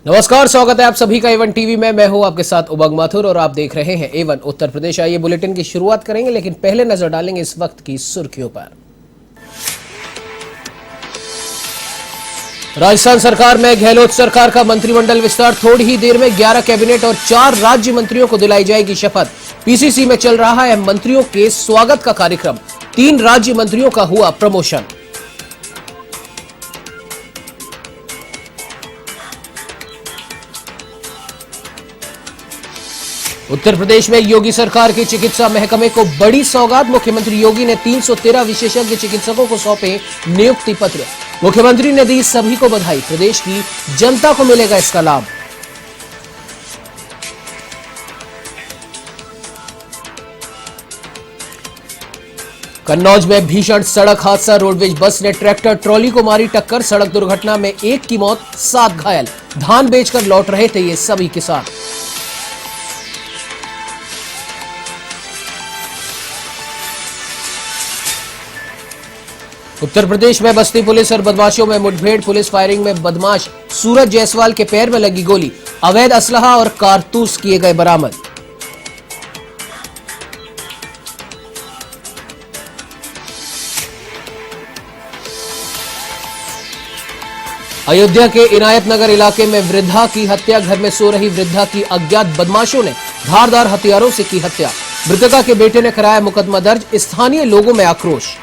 नमस्कार, स्वागत है आप सभी का A1 टीवी में। मैं हूं आपके साथ उमंग माथुर और आप देख रहे हैं A1 उत्तर प्रदेश। आइए बुलेटिन की शुरुआत करेंगे, लेकिन पहले नजर डालेंगे इस वक्त की सुर्खियों पर। राजस्थान सरकार में गहलोत सरकार का मंत्रिमंडल विस्तार। थोड़ी ही देर में 11 कैबिनेट और 4 राज्य मंत्रियों को दिलाई जाएगी शपथ। पीसीसी में चल रहा है मंत्रियों के स्वागत का कार्यक्रम। 3 राज्य मंत्रियों का हुआ प्रमोशन। उत्तर प्रदेश में योगी सरकार की चिकित्सा महकमे को बड़ी सौगात। मुख्यमंत्री योगी ने 313 विशेषज्ञ चिकित्सकों को सौंपे नियुक्ति पत्र। मुख्यमंत्री ने दी सभी को बधाई। प्रदेश की जनता को मिलेगा इसका लाभ। कन्नौज में भीषण सड़क हादसा। रोडवेज बस ने ट्रैक्टर ट्रॉली को मारी टक्कर। सड़क दुर्घटना में 1 की मौत, 7 घायल। धान बेचकर लौट रहे थे ये सभी किसान। उत्तर प्रदेश में बस्ती पुलिस और बदमाशों में मुठभेड़। पुलिस फायरिंग में बदमाश सूरज जायसवाल के पैर में लगी गोली। अवैध असलहा और कारतूस किए गए बरामद। अयोध्या के इनायत नगर इलाके में वृद्धा की हत्या। घर में सो रही वृद्धा की अज्ञात बदमाशों ने धारदार हथियारों से की हत्या। मृतका के बेटे ने कराया मुकदमा दर्ज। स्थानीय लोगों में आक्रोश।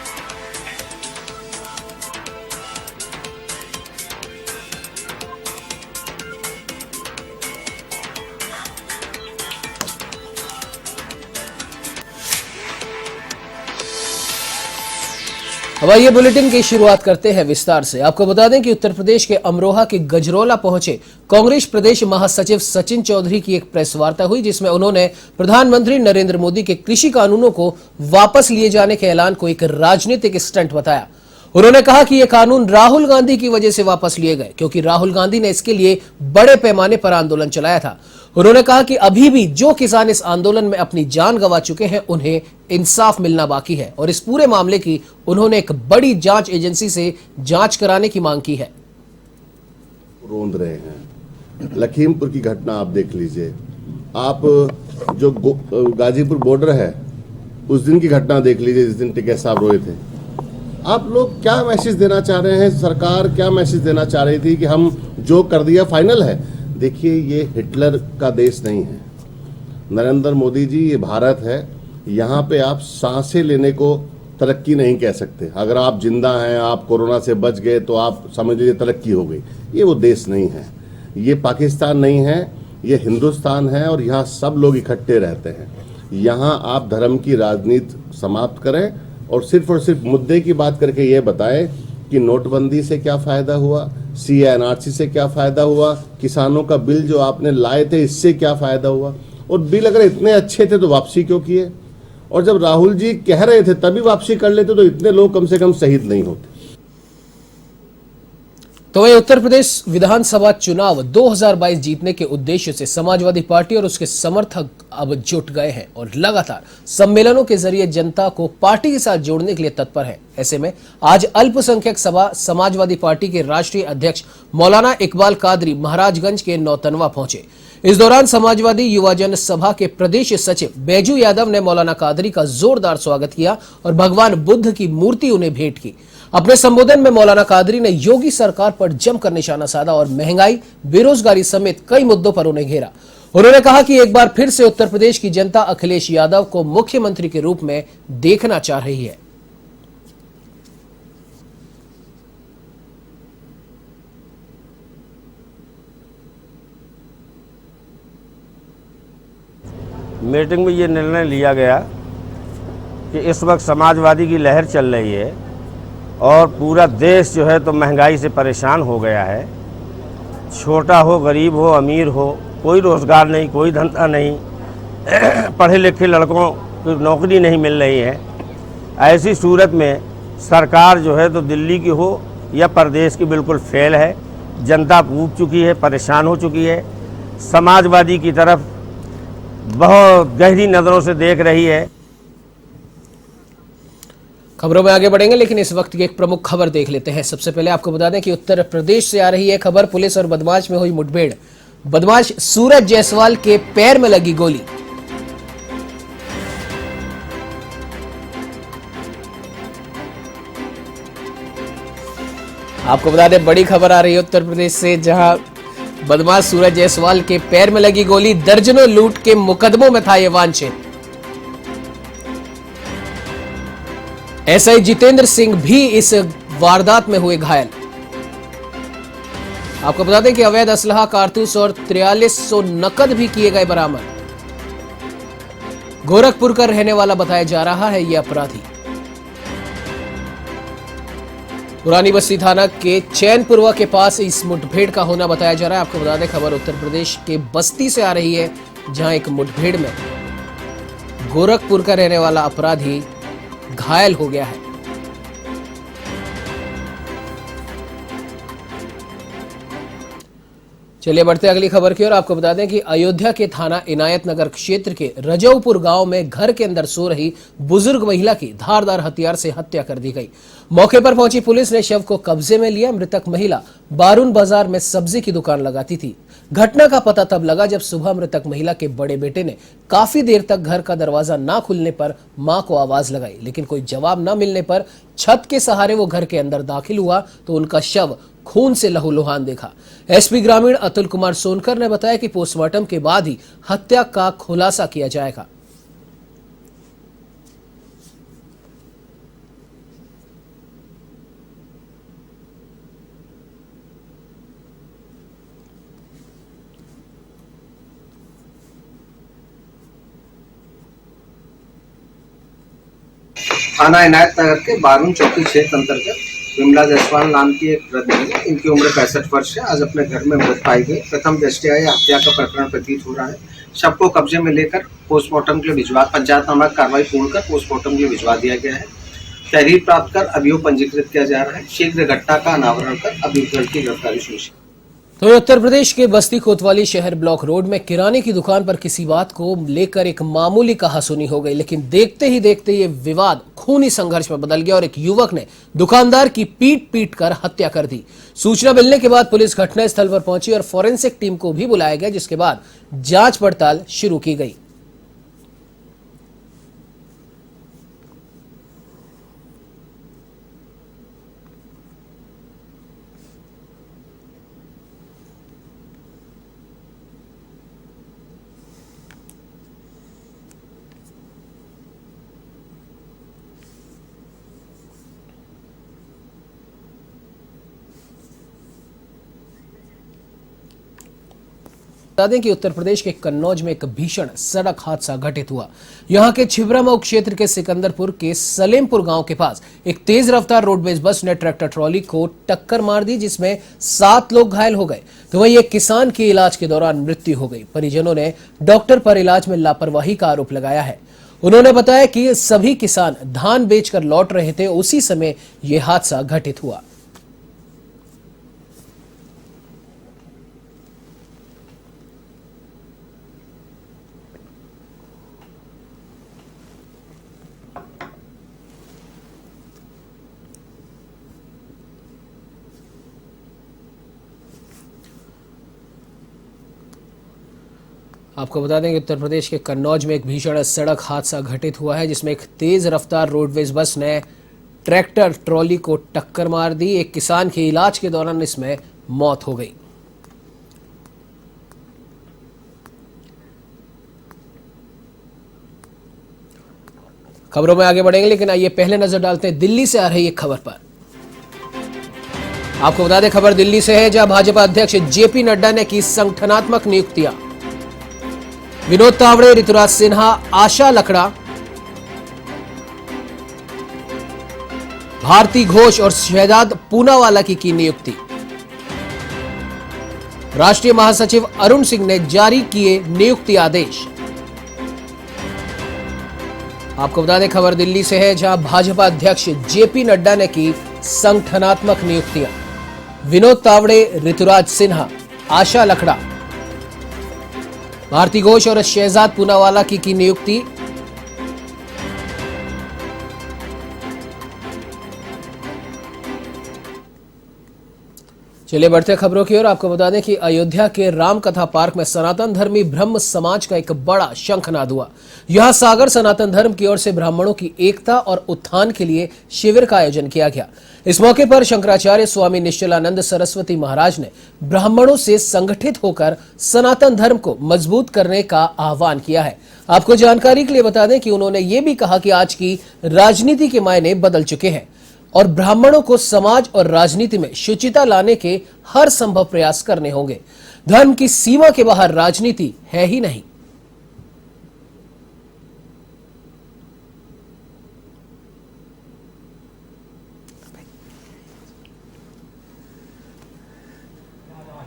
अब आइए बुलेटिन की शुरुआत करते हैं विस्तार से। आपको बता दें कि उत्तर प्रदेश के अमरोहा के गजरौला पहुंचे कांग्रेस प्रदेश महासचिव सचिन चौधरी की एक प्रेस वार्ता हुई, जिसमें उन्होंने प्रधानमंत्री नरेंद्र मोदी के कृषि कानूनों को वापस लिए जाने के ऐलान को एक राजनीतिक स्टंट बताया। उन्होंने कहा कि ये कानून राहुल गांधी की वजह से वापस लिए गए, क्योंकि राहुल गांधी ने इसके लिए बड़े पैमाने पर आंदोलन चलाया था। उन्होंने कहा कि अभी भी जो किसान इस आंदोलन में अपनी जान गंवा चुके हैं, उन्हें इंसाफ मिलना बाकी है और इस पूरे मामले की उन्होंने एक बड़ी जांच एजेंसी से जांच कराने की मांग की है। रोंद रहे हैं। लखीमपुर की घटना आप देख लीजिए। आप जो गाजीपुर बॉर्डर है, उस दिन की घटना देख लीजिए, जिस दिन टिकैत साहब रोए थे। आप लोग क्या मैसेज देना चाह रहे हैं? सरकार क्या मैसेज देना चाह रही थी कि हम जो कर दिया फाइनल है? देखिए, ये हिटलर का देश नहीं है नरेंद्र मोदी जी, ये भारत है। यहाँ पे आप सांसें लेने को तरक्की नहीं कह सकते। अगर आप जिंदा हैं, आप कोरोना से बच गए, तो आप समझ लीजिए तरक्की हो गई। ये वो देश नहीं है। ये पाकिस्तान नहीं है, ये हिंदुस्तान है और यहाँ सब लोग इकट्ठे रहते हैं। यहाँ आप धर्म की राजनीति समाप्त करें और सिर्फ मुद्दे की बात करके ये बताएं कि नोटबंदी से क्या फ़ायदा हुआ, CA/NRC से क्या फ़ायदा हुआ, किसानों का बिल जो आपने लाए थे इससे क्या फ़ायदा हुआ, और बिल अगर इतने अच्छे थे तो वापसी क्यों किए? और जब राहुल जी कह रहे थे तभी वापसी कर लेते तो इतने लोग कम से कम शहीद नहीं होते। तो वही उत्तर प्रदेश विधानसभा चुनाव 2022 जीतने के उद्देश्य से समाजवादी पार्टी और उसके समर्थक अब जुट गए हैं और लगातार सम्मेलनों के जरिए जनता को पार्टी के साथ जोड़ने के लिए तत्पर हैं। ऐसे में आज अल्पसंख्यक सभा समाजवादी पार्टी के राष्ट्रीय अध्यक्ष मौलाना इकबाल कादरी महाराजगंज के नौतनवा पहुंचे। इस दौरान समाजवादी युवा जन सभा के प्रदेश सचिव बैजू यादव ने मौलाना कादरी का जोरदार स्वागत किया और भगवान बुद्ध की मूर्ति उन्हें भेंट की। अपने संबोधन में मौलाना कादरी ने योगी सरकार पर जमकर निशाना साधा और महंगाई, बेरोजगारी समेत कई मुद्दों पर उन्हें घेरा। उन्होंने कहा कि एक बार फिर से उत्तर प्रदेश की जनता अखिलेश यादव को मुख्यमंत्री के रूप में देखना चाह रही है। मीटिंग में ये निर्णय लिया गया कि इस वक्त समाजवादी की लहर चल रही है और पूरा देश जो है तो महंगाई से परेशान हो गया है। छोटा हो, गरीब हो, अमीर हो, कोई रोज़गार नहीं, कोई धंधा नहीं, पढ़े लिखे लड़कों को नौकरी नहीं मिल रही है। ऐसी सूरत में सरकार जो है तो दिल्ली की हो या प्रदेश की बिल्कुल फेल है। जनता ऊब चुकी है, परेशान हो चुकी है, समाजवादी की तरफ बहुत गहरी नज़रों से देख रही है। खबरों में आगे बढ़ेंगे, लेकिन इस वक्त की एक प्रमुख खबर देख लेते हैं। सबसे पहले आपको बता दें कि उत्तर प्रदेश से आ रही है खबर। पुलिस और बदमाश में हुई मुठभेड़, बदमाश सूरज जायसवाल के पैर में लगी गोली। आपको बता दें बड़ी खबर आ रही है उत्तर प्रदेश से, जहां बदमाश सूरज जायसवाल के पैर में लगी गोली। दर्जनों लूट के मुकदमों में था ये वांछित। एसआई जितेंद्र सिंह भी इस वारदात में हुए घायल। आपको बता दें कि अवैध असलहा, कारतूस और 4300 नकद भी किए गए बरामद। गोरखपुर का रहने वाला बताया जा रहा है यह अपराधी। पुरानी बस्ती थाना के चैनपुरवा के पास इस मुठभेड़ का होना बताया जा रहा है। आपको बता दें खबर उत्तर प्रदेश के बस्ती से आ रही है, जहां एक मुठभेड़ में गोरखपुर का रहने वाला अपराधी घायल हो गया है। चलिए बढ़ते अगली खबर की ओर। आपको बता दें कि अयोध्या के थाना इनायत नगर क्षेत्र के रजौपुर गांव में घर के अंदर सो रही बुजुर्ग महिला की धारदार हथियार से हत्या कर दी गई। मौके पर पहुंची पुलिस ने शव को कब्जे में लिया। मृतक महिला बारून बाजार में सब्जी की दुकान लगाती थी। घटना का पता तब लगा जब सुबह मृतक महिला के बड़े बेटे ने काफी देर तक घर का दरवाजा ना खुलने पर मां को आवाज लगाई, लेकिन कोई जवाब न मिलने पर छत के सहारे वो घर के अंदर दाखिल हुआ तो उनका शव खून से लहूलुहान देखा। एसपी ग्रामीण अतुल कुमार सोनकर ने बताया कि पोस्टमार्टम के बाद ही हत्या का खुलासा किया जाएगा। थाना इनायत नगर के बारून चौकी क्षेत्र अंतर्गत विमला जायसवाल नाम की एक वृद्ध है। इनकी उम्र 65 वर्ष है। आज अपने घर में मृत पाई गई। प्रथम दृष्टया यह हत्या का प्रकरण प्रतीत हो रहा है। शव को कब्जे में लेकर पोस्टमार्टम के लिए भिजवा पंचायतनामा कार्रवाई पूर्ण कर पोस्टमार्टम के लिए भिजवा दिया गया है। तहरीर प्राप्त कर अभियोग पंजीकृत किया जा रहा है। शीघ्र घटना का अनावरण कर अभियुक्त की गिरफ्तारी सुनिश्चित। तो उत्तर प्रदेश के बस्ती कोतवाली शहर ब्लॉक रोड में किराने की दुकान पर किसी बात को लेकर एक मामूली कहासुनी हो गई, लेकिन देखते ही देखते ये विवाद खूनी संघर्ष में बदल गया और एक युवक ने दुकानदार की पीट कर हत्या कर दी। सूचना मिलने के बाद पुलिस घटनास्थल पर पहुंची और फोरेंसिक टीम को भी बुलाया गया, जिसके बाद जांच पड़ताल शुरू की गई। बता दें कि उत्तर प्रदेश के कन्नौज में एक भीषण सड़क हादसा घटित हुआ। यहां के छिबरामऊ क्षेत्र के सिकंदरपुर के सलेमपुर गांव के पास एक तेज रफ्तार रोडवेज बस ने ट्रैक्टर ट्रॉली को टक्कर मार दी, जिसमें 7 लोग घायल हो गए। तो वहीं एक किसान की इलाज के दौरान मृत्यु हो गई। परिजनों ने डॉक्टर पर इलाज में लापरवाही का आरोप लगाया है। उन्होंने बताया कि सभी किसान धान बेचकर लौट रहे थे, उसी समय यह हादसा घटित हुआ। आपको बता दें कि उत्तर प्रदेश के कन्नौज में एक भीषण सड़क हादसा घटित हुआ है, जिसमें एक तेज रफ्तार रोडवेज बस ने ट्रैक्टर ट्रॉली को टक्कर मार दी। एक किसान के इलाज के दौरान इसमें मौत हो गई। खबरों में आगे बढ़ेंगे, लेकिन आइए पहले नजर डालते हैं दिल्ली से आ रही एक खबर पर। आपको बता दें खबर दिल्ली से है, जहां भाजपा अध्यक्ष जेपी नड्डा ने की संगठनात्मक नियुक्तियां। विनोद तावड़े, ऋतुराज सिन्हा, आशा लकड़ा, भारती घोष और शहजाद पूनावाला की नियुक्ति। राष्ट्रीय महासचिव अरुण सिंह ने जारी किए नियुक्ति आदेश। आपको बता दें खबर दिल्ली से है, जहां भाजपा अध्यक्ष जेपी नड्डा ने की संगठनात्मक नियुक्तियां। विनोद तावड़े, ऋतुराज सिन्हा, आशा लकड़ा, भारती घोष और शहजाद पूनावाला की नियुक्ति। चलिए बढ़ते खबरों की ओर। आपको बता दें कि अयोध्या के राम कथा पार्क में सनातन धर्मी ब्रह्म समाज का एक बड़ा शंखनाद हुआ। यहां सागर सनातन धर्म की ओर से ब्राह्मणों की एकता और उत्थान के लिए शिविर का आयोजन किया गया। इस मौके पर शंकराचार्य स्वामी निश्चलानंद सरस्वती महाराज ने ब्राह्मणों से संगठित होकर सनातन धर्म को मजबूत करने का आह्वान किया है। आपको जानकारी के लिए बता दें कि उन्होंने ये भी कहा कि आज की राजनीति के मायने बदल चुके हैं और ब्राह्मणों को समाज और राजनीति में शुचिता लाने के हर संभव प्रयास करने होंगे। धर्म की सीमा के बाहर राजनीति है ही नहीं।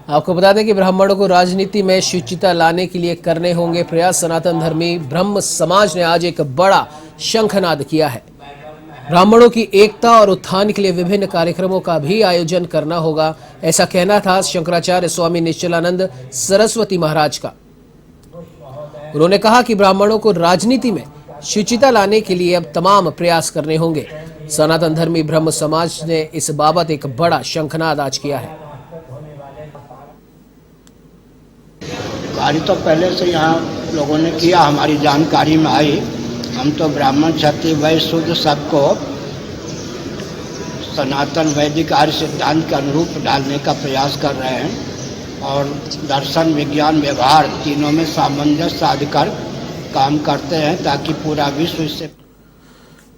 आपको बता दें कि ब्राह्मणों को राजनीति में शुचिता लाने के लिए करने होंगे प्रयास। सनातन धर्मी ब्रह्म समाज ने आज एक बड़ा शंखनाद किया है। ब्राह्मणों की एकता और उत्थान के लिए विभिन्न कार्यक्रमों का भी आयोजन करना होगा, ऐसा कहना था शंकराचार्य स्वामी निश्चलानंद सरस्वती महाराज का। उन्होंने कहा कि ब्राह्मणों को राजनीति में शुचिता लाने के लिए अब तमाम प्रयास करने होंगे। सनातन धर्मी ब्रह्म समाज ने इस बाबत एक बड़ा शंखनाद आज किया है। कार्य तो पहले से यहाँ लोगों ने किया, हमारी जानकारी में आई। हम तो ब्राह्मण क्षत्रिय वैश्य शूद्र सबको सनातन वैदिक आर्य सिद्धांत के अनुरूप डालने का प्रयास कर रहे हैं और दर्शन विज्ञान व्यवहार तीनों में सामंजस्य साधकर काम करते हैं ताकि पूरा विश्व इससे।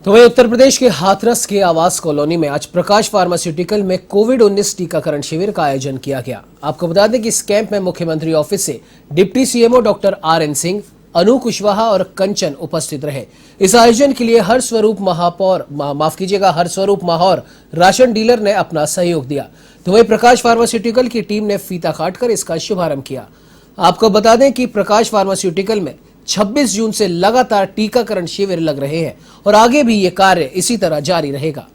तो वहीं उत्तर प्रदेश के हाथरस के आवास कॉलोनी में आज प्रकाश फार्मास्यूटिकल में कोविड-19 टीकाकरण शिविर का आयोजन किया गया। आपको बता दें कि इस कैंप में मुख्यमंत्री ऑफिस से deputy CMO doctor RN Singh, Anu Kushwaha और कंचन उपस्थित रहे। इस आयोजन के लिए हर स्वरूप महापौर राशन डीलर ने अपना सहयोग दिया। तो वहीं प्रकाश फार्मास्यूटिकल की टीम ने फीता काटकर इसका शुभारंभ किया। आपको बता दें कि प्रकाश फार्मास्यूटिकल में 26 जून से लगातार टीकाकरण शिविर लग रहे हैं और आगे भी ये कार्य इसी तरह जारी रहेगा।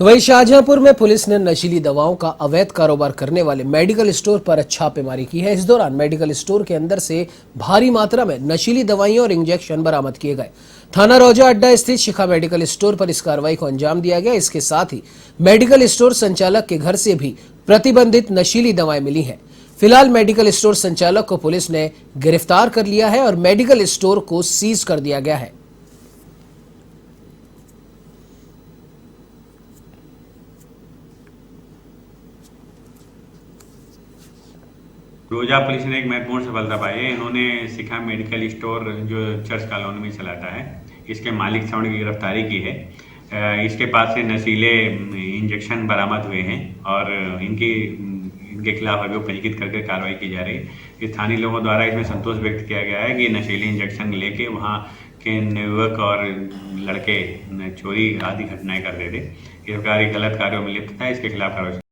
तो वहीं शाहजहांपुर में पुलिस ने नशीली दवाओं का अवैध कारोबार करने वाले मेडिकल स्टोर पर छापेमारी की है। इस दौरान मेडिकल स्टोर के अंदर से भारी मात्रा में नशीली दवाइयां और इंजेक्शन बरामद किए गए। थाना रौजा अड्डा स्थित शिखा मेडिकल स्टोर पर इस कार्रवाई को अंजाम दिया गया। इसके साथ ही मेडिकल स्टोर संचालक के घर से भी प्रतिबंधित नशीली दवाएं मिली हैं। फिलहाल मेडिकल स्टोर संचालक को पुलिस ने गिरफ्तार कर लिया है और मेडिकल स्टोर को सीज कर दिया गया है। रोजा पुलिस ने एक महत्वपूर्ण सफलता पाई है। इन्होंने शिखा मेडिकल स्टोर जो चर्च कॉलोनी में चलाता है, इसके मालिक श्रवण की गिरफ्तारी की है। इसके पास से नशीले इंजेक्शन बरामद हुए हैं और इनके खिलाफ अभी पंजीकृत करके कार्रवाई की जा रही है। स्थानीय लोगों द्वारा इसमें संतोष व्यक्त किया गया है कि नशीले इंजेक्शन लेके वहाँ के युवक और लड़के चोरी आदि घटनाएं करते थे। इस प्रकार गलत कार्यों में लिप्त था, इसके खिलाफ कार्रवाई